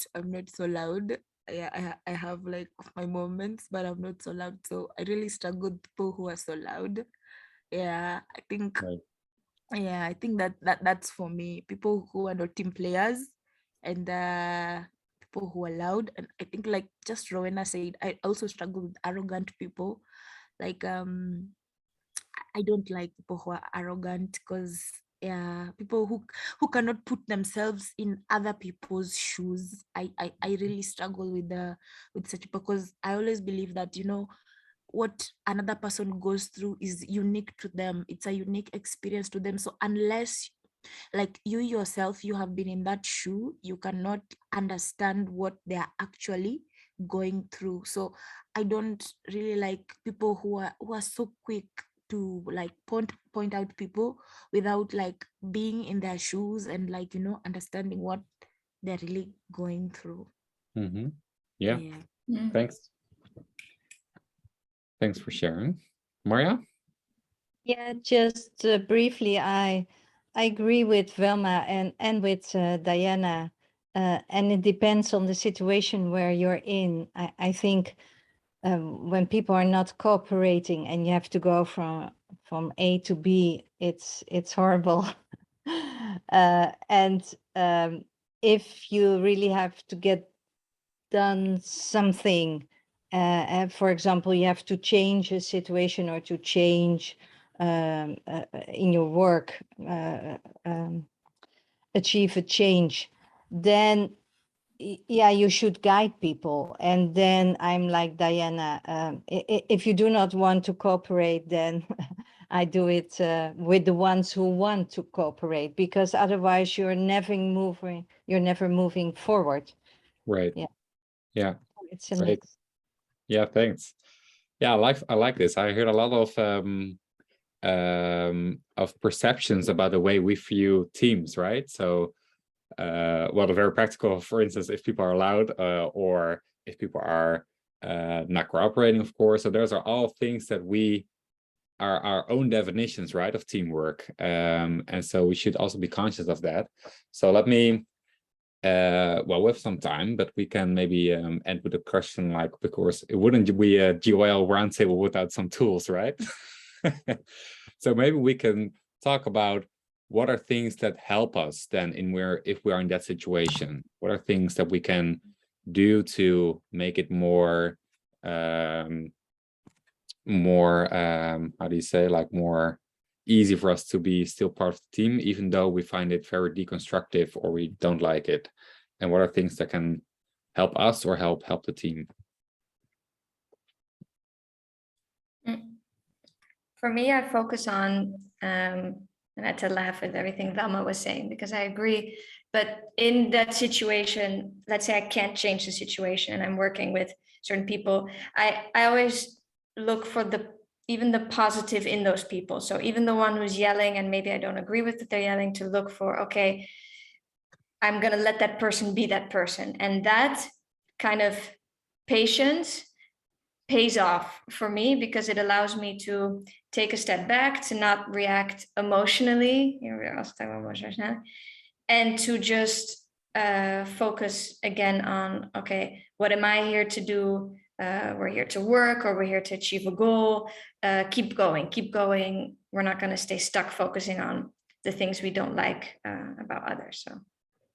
so loud. Yeah, I have like my moments, but I'm not so loud. So I really struggle with people who are so loud. Yeah, I think Right. yeah, I think that's for me. People who are not team players, and people who are loud. And I think, like just Rowena said, I also struggle with arrogant people. Like I don't like people who are arrogant, because yeah, people who cannot put themselves in other people's shoes. I really struggle with such people, because I always believe that what another person goes through is unique to them. It's a unique experience to them. So unless, like, you yourself, you have been in that shoe, you cannot understand what they are actually going through. So I don't really like people who are so quick to like point out people without like being in their shoes and like understanding what they're really going through. Mm-hmm. Yeah. Mm. Thanks for sharing. Maria? Yeah, just briefly, I agree with Velma and with Diana, and it depends on the situation where you're in. I think when people are not cooperating and you have to go from A to B, it's horrible. And if you really have to get done something, for example, you have to change a situation or to change in your work, achieve a change, then yeah, you should guide people. And then I'm like Diana, if you do not want to cooperate, then I do it with the ones who want to cooperate, because otherwise you're never moving forward. Right. Yeah. Yeah. It's a Great. mix. Yeah, thanks. Yeah, I like this. I heard a lot of perceptions about the way we view teams, right? So well, the very practical, for instance, if people are loud or if people are not cooperating, of course. So those are all things that we are our own definitions, right, of teamwork. And so we should also be conscious of that. So let me well, we have some time, but we can maybe end with a question like, because it wouldn't be a GOL roundtable without some tools, right? So maybe we can talk about what are things that help us then if we are in that situation. What are things that we can do to make it more how do you say, like more easy for us to be still part of the team, even though we find it very deconstructive or we don't like it? And what are things that can help us or help the team? For me, I focus on, and I had to laugh with everything Velma was saying, because I agree, But in that situation, let's say I can't change the situation and I'm working with certain people, I always look for even the positive in those people. So even the one who's yelling and maybe I don't agree with that they're yelling, to look for, okay, I'm going to let that person be that person. And that kind of patience pays off for me, because it allows me to take a step back, to not react emotionally, and to just focus again on, okay, what am I here to do? We're here to work, or we're here to achieve a goal. Keep going. We're not going to stay stuck focusing on the things we don't like about others. So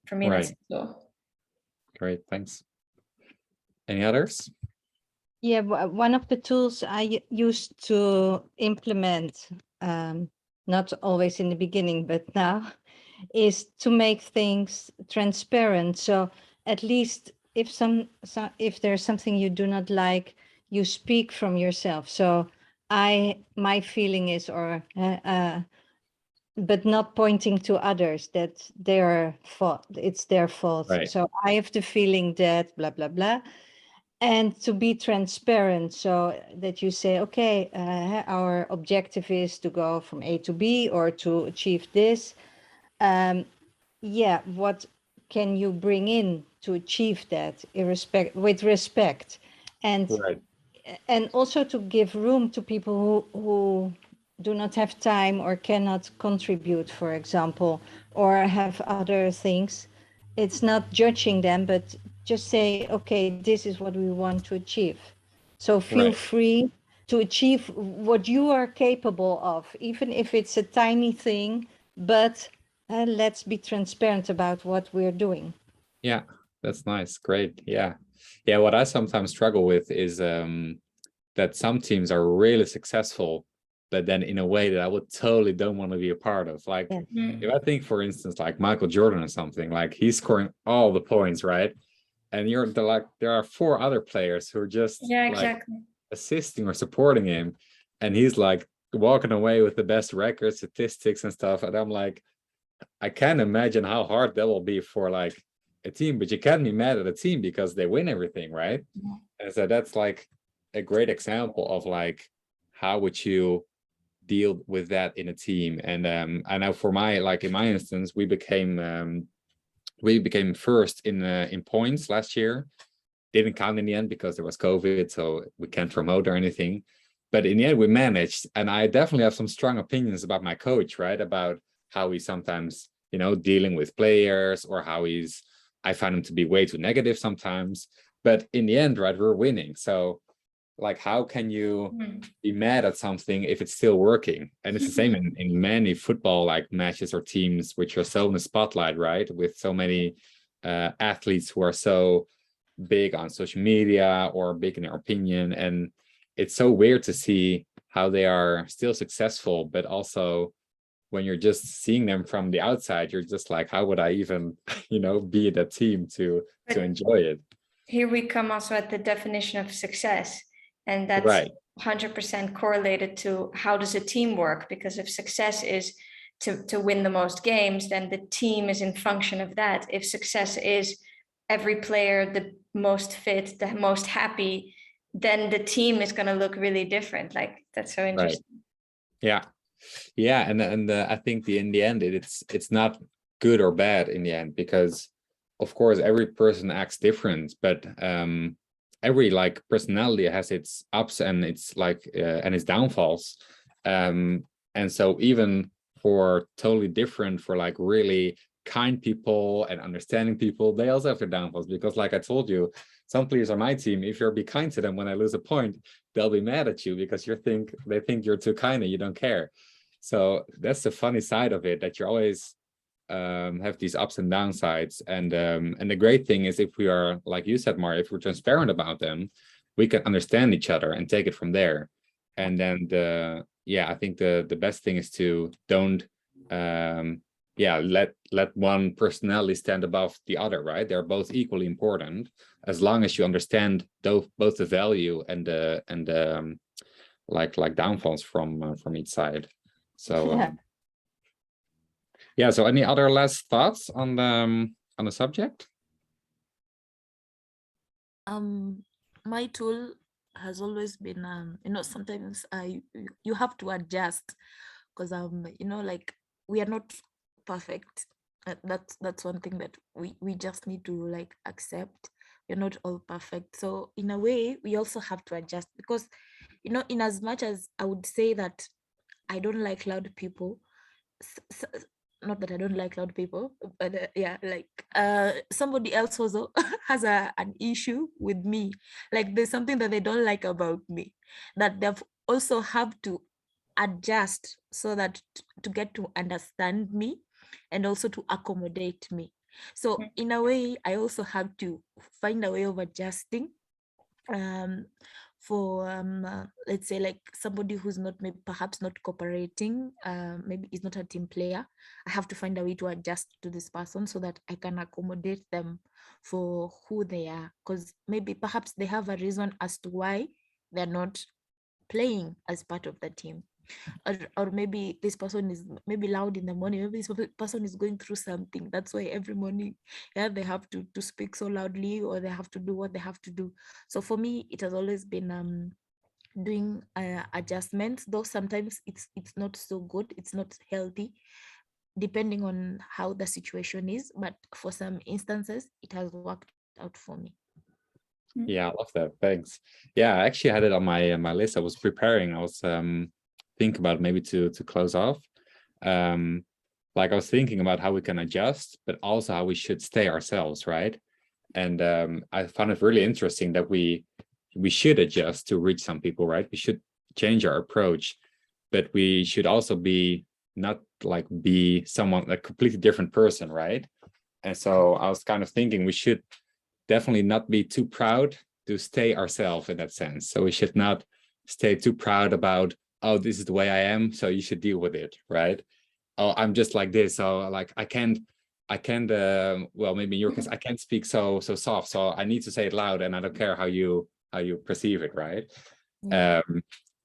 for me, that's cool. Great, thanks. Any others? Yeah, one of the tools I used to implement, not always in the beginning, but now, is to make things transparent. So at least if if there's something you do not like, you speak from yourself. So my feeling is, but not pointing to others that it's their fault. Right. So I have the feeling that blah blah blah. And to be transparent, so that you say, okay, our objective is to go from A to B or to achieve this. Yeah, what can you bring in to achieve that with respect? And Right. and also to give room to people who do not have time or cannot contribute, for example, or have other things. It's not judging them, but just say, okay, this is what we want to achieve. So feel free to achieve what you are capable of, even if it's a tiny thing, but let's be transparent about what we're doing. Yeah, that's nice. Great. Yeah. What I sometimes struggle with is that some teams are really successful, but then in a way that I would totally don't want to be a part of. Like, if I think, for instance, like Michael Jordan or something, like he's scoring all the points, right? And there are 4 other players who are just assisting or supporting him, and he's like walking away with the best records, statistics and stuff. And I'm like, I can't imagine how hard that will be for like a team, but you can't be mad at a team because they win everything, right? And so that's like a great example of like, how would you deal with that in a team? And I know for in my instance, we became first in points last year. Didn't count in the end because there was COVID, so we can't promote or anything. But in the end, we managed. And I definitely have some strong opinions about my coach, right? About how he's sometimes, dealing with players, or how I find him to be way too negative sometimes. But in the end, right, we're winning. So like, how can you be mad at something if it's still working? And it's the same in many football like matches or teams which are so in the spotlight, right? With so many athletes who are so big on social media or big in their opinion. And it's so weird to see how they are still successful, but also when you're just seeing them from the outside, you're just like, how would I even, be in that team to enjoy it? Here we come also at the definition of success. And that's 100% correlated to how does a team work? Because if success is to win the most games, then the team is in function of that. If success is every player the most fit, the most happy, then the team is going to look really different. Like, that's so interesting. Yeah. And I think in the end, it's not good or bad in the end, because of course every person acts different, but every like personality has its ups and its and its downfalls. And so even for totally different, for like really kind people and understanding people, they also have their downfalls, because like I told you, some players on my team, if you're be kind to them when I lose a point, they'll be mad at you because they think you're too kind and you don't care. So that's the funny side of it, that you always have these ups and downsides. And the great thing is, if we are, like you said, Mar, if we're transparent about them, we can understand each other and take it from there. And then I think the best thing is to don't let one personality stand above the other, right? They're both equally important, as long as you understand both the value and like downfalls from each side. So Yeah, so any other last thoughts on the subject? My tool has always been, sometimes you have to adjust, because like, we are not perfect. That's one thing that we just need to like accept. We're not all perfect. So in a way, we also have to adjust, because in as much as I would say that I don't like loud people, not that I don't like loud people, but yeah, like somebody else also has an issue with me. Like there's something that they don't like about me, that they've also have to adjust so that to get to understand me and also to accommodate me. So in a way, I also have to find a way of adjusting for let's say like somebody who's not, maybe perhaps not cooperating, maybe is not a team player. I have to find a way to adjust to this person so that I can accommodate them for who they are, because maybe perhaps they have a reason as to why they're not playing as part of the team. Or maybe this person is maybe loud in the morning, maybe this person is going through something, that's why every morning, yeah, they have to speak so loudly, or they have to do what they have to do. So for me, it has always been doing adjustments, though sometimes it's not so good, it's not healthy, depending on how the situation is, but for some instances it has worked out for me. Yeah, I love that. Thanks. Yeah, I actually had it on my list. I was preparing. I was thinking about maybe to close off. Like I was thinking about how we can adjust, but also how we should stay ourselves, right? And I found it really interesting that we should adjust to reach some people, right? We should change our approach, but we should also be not like be someone, a completely different person, right? And so I was kind of thinking we should definitely not be too proud to stay ourselves in that sense. So we should not stay too proud about, oh, this is the way I am, so you should deal with it, right? Oh, I'm just like this, so like I can't well, maybe in your case, I can't speak so soft, so I need to say it loud, and I don't care how you perceive it, right?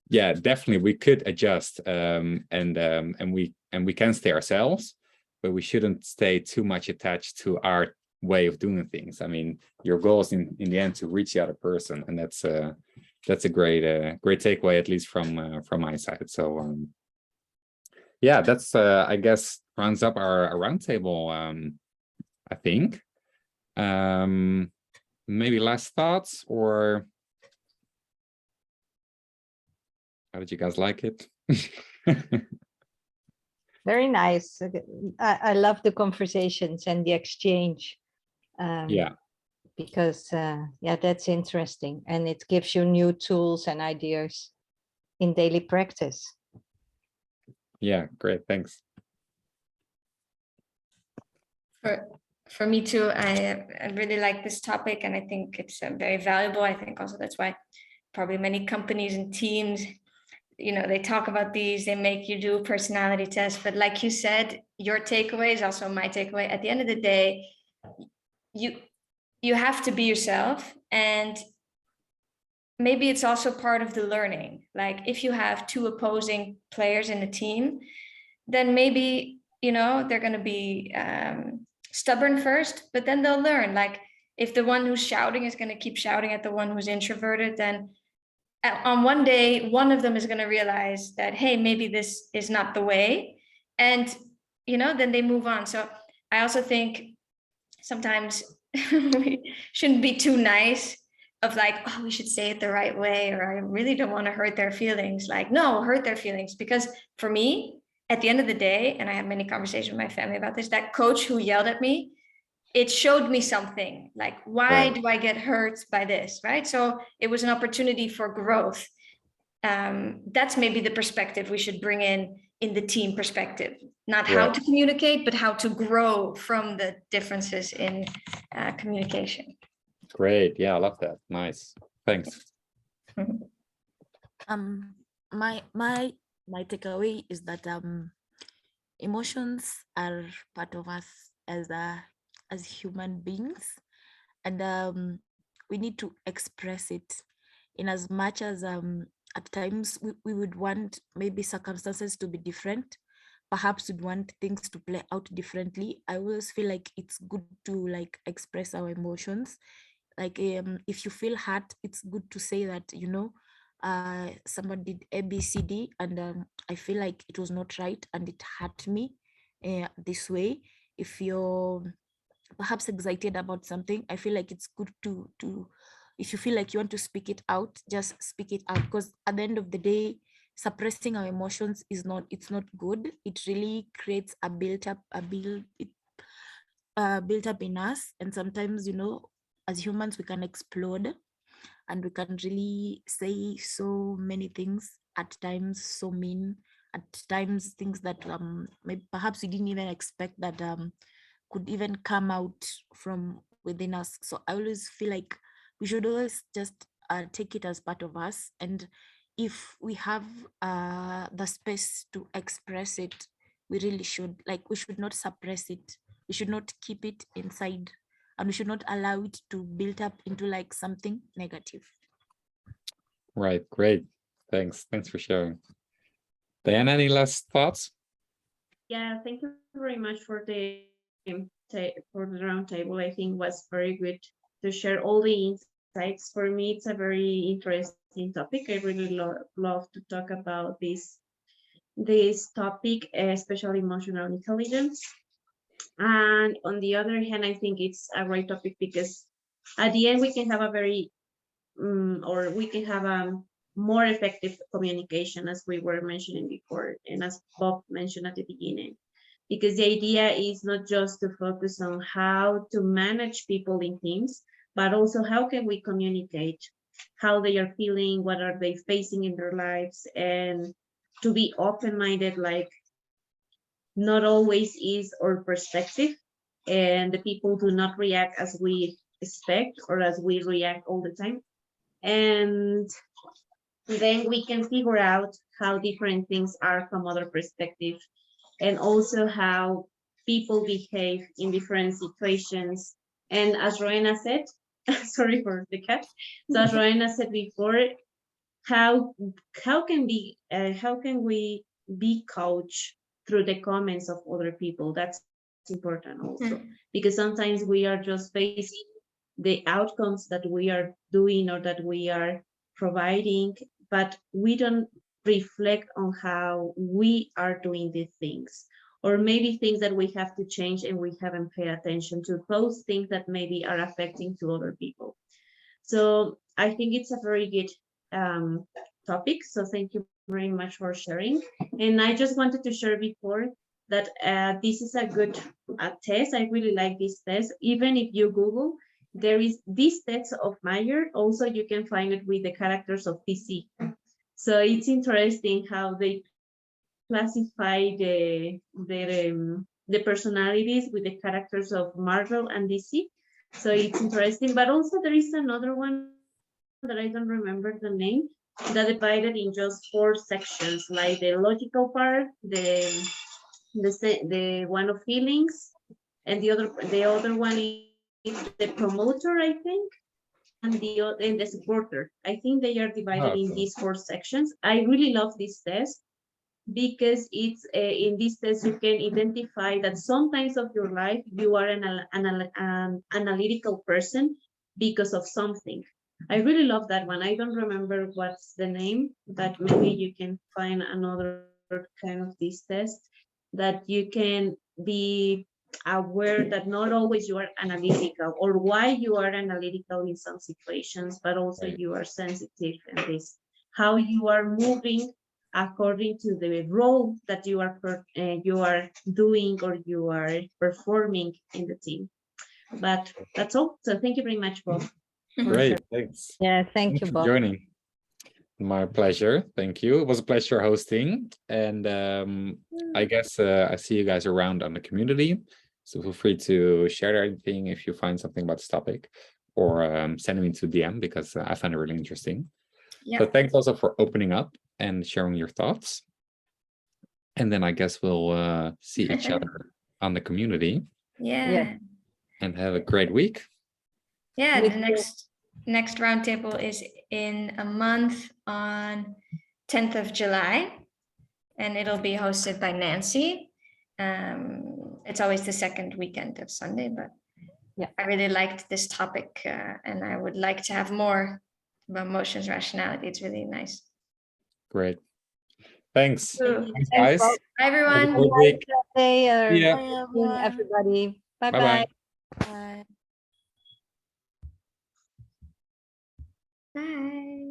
Yeah, definitely we could adjust, and we can stay ourselves, but we shouldn't stay too much attached to our way of doing things. I mean, your goal is in the end to reach the other person, and that's a great takeaway, at least from my side. So yeah, that's I guess rounds up our roundtable. I think maybe last thoughts, or how did you guys like it? Very nice. I love the conversations and the exchange. Yeah. Because yeah, that's interesting, and it gives you new tools and ideas in daily practice. Yeah, great, thanks. For me too, I really like this topic, and I think it's very valuable. I think also that's why probably many companies and teams, they talk about these, they make you do a personality test, but like you said, your takeaway is also my takeaway. At the end of the day, you have to be yourself, and maybe it's also part of the learning. Like if you have two opposing players in the team, then maybe they're going to be stubborn first, but then they'll learn. Like if the one who's shouting is going to keep shouting at the one who's introverted, then on one day one of them is going to realize that, hey, maybe this is not the way, and then they move on. So I also think sometimes we shouldn't be too nice of like, oh, we should say it the right way, or I really don't want to hurt their feelings. Like, no, hurt their feelings. Because for me, at the end of the day, and I have many conversations with my family about this, that coach who yelled at me, it showed me something. Like, why do I get hurt by this, right? So it was an opportunity for growth. That's maybe the perspective we should bring in the team perspective. Not how to communicate, but how to grow from the differences in communication. Great. Yeah, I love that. Nice. Thanks. My takeaway is that emotions are part of us as human beings, and we need to express it, in as much as at times we would want maybe circumstances to be different, perhaps would want things to play out differently, I always feel like it's good to like express our emotions. Like if you feel hurt, it's good to say that, you know, someone did ABCD and I feel like it was not right and it hurt me this way. If you're perhaps excited about something, I feel like it's good to if you feel like you want to speak it out, just speak it out, because at the end of the day, suppressing our emotions is not, it's not good. It really creates a built up in us, and sometimes, you know, as humans we can explode and we can really say so many things, at times so mean, at times things that maybe perhaps we didn't even expect that could even come out from within us. So I always feel like we should always just take it as part of us, and if we have the space to express it, we really should. Like, we should not suppress it, we should not keep it inside, and we should not allow it to build up into like something negative. Right, great. Thanks for sharing. Diana, any last thoughts? Yeah, thank you very much for the roundtable. I think was very good to share all the insights. For me, it's a very interesting topic. I really love to talk about this topic, especially emotional intelligence. And on the other hand, I think it's a great topic because at the end we can have a very or we can have a more effective communication, as we were mentioning before, and as Bob mentioned at the beginning, because the idea is not just to focus on how to manage people in teams, but also how can we communicate how they are feeling, what are they facing in their lives, and to be open-minded, like not always is our perspective, and the people do not react as we expect or as we react all the time. And then we can figure out how different things are from other perspectives, and also how people behave in different situations. And as Rowena said, sorry for the cat. So as Rowena said before, how can we be coached through the comments of other people? That's important also, because sometimes we are just facing the outcomes that we are doing or that we are providing, but we don't reflect on how we are doing these things, or maybe things that we have to change and we haven't paid attention to those things that maybe are affecting to other people. So I think it's a very good topic. So thank you very much for sharing. And I just wanted to share before that this is a good test. I really like this test. Even if you Google, there is this test of Meyer. Also, you can find it with the characters of DC. So it's interesting how they classify the personalities with the characters of Marvel and DC. So it's interesting. But also there is another one that I don't remember the name, that divided in just 4 sections, like the logical part, the one of feelings, and the other one is the promoter, I think, and the supporter. I think they are divided in these 4 sections. I really love this test because it's in this test you can identify that sometimes of your life you are an analytical person because of something. I really love that one. I don't remember what's the name, but maybe you can find another kind of this test that you can be aware that not always you are analytical, or why you are analytical in some situations, but also you are sensitive, and this how you are moving according to the role that you are doing or you are performing in the team. But that's all. So thank you very much, Bob. Great, thanks. Yeah, thank you, for Bob. joining. My pleasure. Thank you. It was a pleasure hosting. And I guess I see you guys around on the community. So feel free to share anything if you find something about this topic, or send me to DM, because I find it really interesting. Yeah. So thanks also for opening up and sharing your thoughts. And then I guess we'll see each other on the community. Yeah. And have a great week. Yeah, With the next roundtable is in a month on 10th of July. and it'll be hosted by Nancy. It's always the second weekend of Sunday, but Yeah. I really liked this topic, and I would like to have more about motions rationality. It's really nice. Great. Thanks. Cool. Thanks, Thanks, guys. Bob. Bye, Have a everyone. good week. Hey, See ya. Bye, everyone. everybody. Bye-bye. Bye-bye. Bye. Bye.